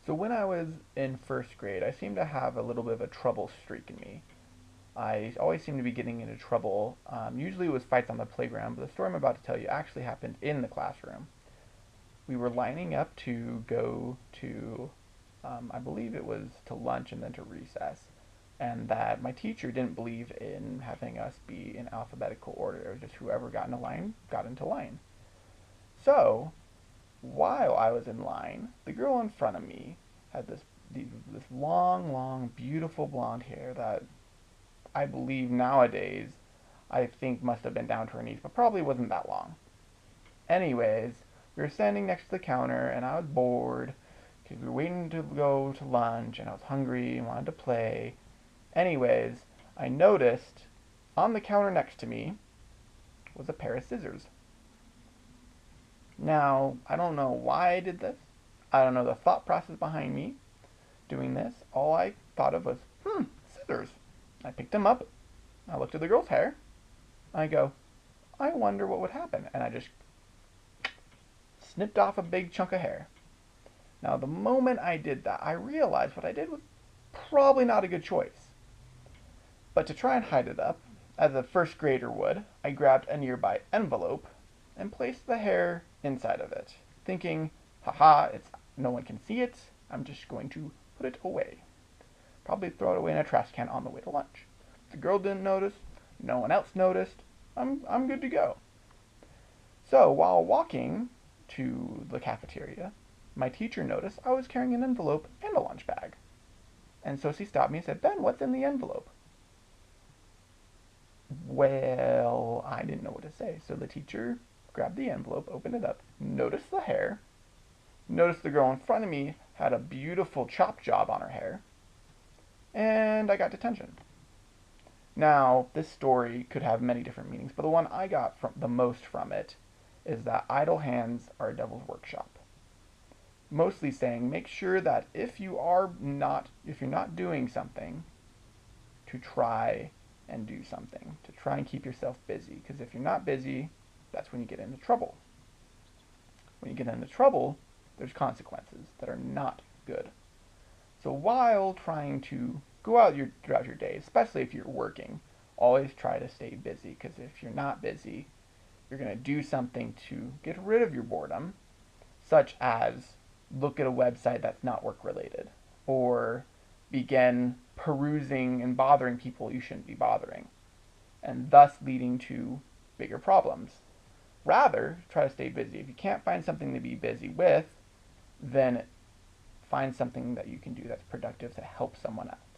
So when I was in first grade, I seemed to have a little bit of a trouble streak in me. I always seemed to be getting into trouble. Usually it was fights on the playground, but the story I'm about to tell you actually happened in the classroom. We were lining up to go to, I believe it was to lunch and then to recess, and that my teacher didn't believe in having us be in alphabetical order. It was just whoever got in a line got into line. So while I was in line, the girl in front of me had this long, long, beautiful blonde hair that I believe nowadays I think must have been down to her knees, but probably wasn't that long. Anyways, we were standing next to the counter, and I was bored because we were waiting to go to lunch, and I was hungry and wanted to play. Anyways, I noticed on the counter next to me was a pair of scissors. Now, I don't know why I did this. I don't know the thought process behind me doing this. All I thought of was, scissors. I picked them up. I looked at the girl's hair. I go, I wonder what would happen. And I just snipped off a big chunk of hair. Now, the moment I did that, I realized what I did was probably not a good choice. But to try and hide it up, as a first grader would, I grabbed a nearby envelope and placed the hair inside of it, thinking, haha, it's no one can see it. I'm just going to put it away. Probably throw it away in a trash can on the way to lunch. The girl didn't notice. No one else noticed. I'm good to go. So while walking to the cafeteria, my teacher noticed I was carrying an envelope and a lunch bag. And so she stopped me and said, Ben, what's in the envelope? Well, I didn't know what to say. So the teacher grabbed the envelope, opened it up, noticed the hair, noticed the girl in front of me had a beautiful chop job on her hair, and I got detention. Now, this story could have many different meanings, but the one I got from the most from it is that idle hands are a devil's workshop. Mostly saying make sure that if you're not doing something, to try and do something, to try and keep yourself busy, because if you're not busy, that's when you get into trouble. When you get into trouble, there's consequences that are not good. So while trying to go out throughout your day, especially if you're working, always try to stay busy, because if you're not busy, you're going to do something to get rid of your boredom, such as look at a website that's not work related, or begin perusing and bothering people you shouldn't be bothering, and thus leading to bigger problems. Rather, try to stay busy. If you can't find something to be busy with, then find something that you can do that's productive to help someone else.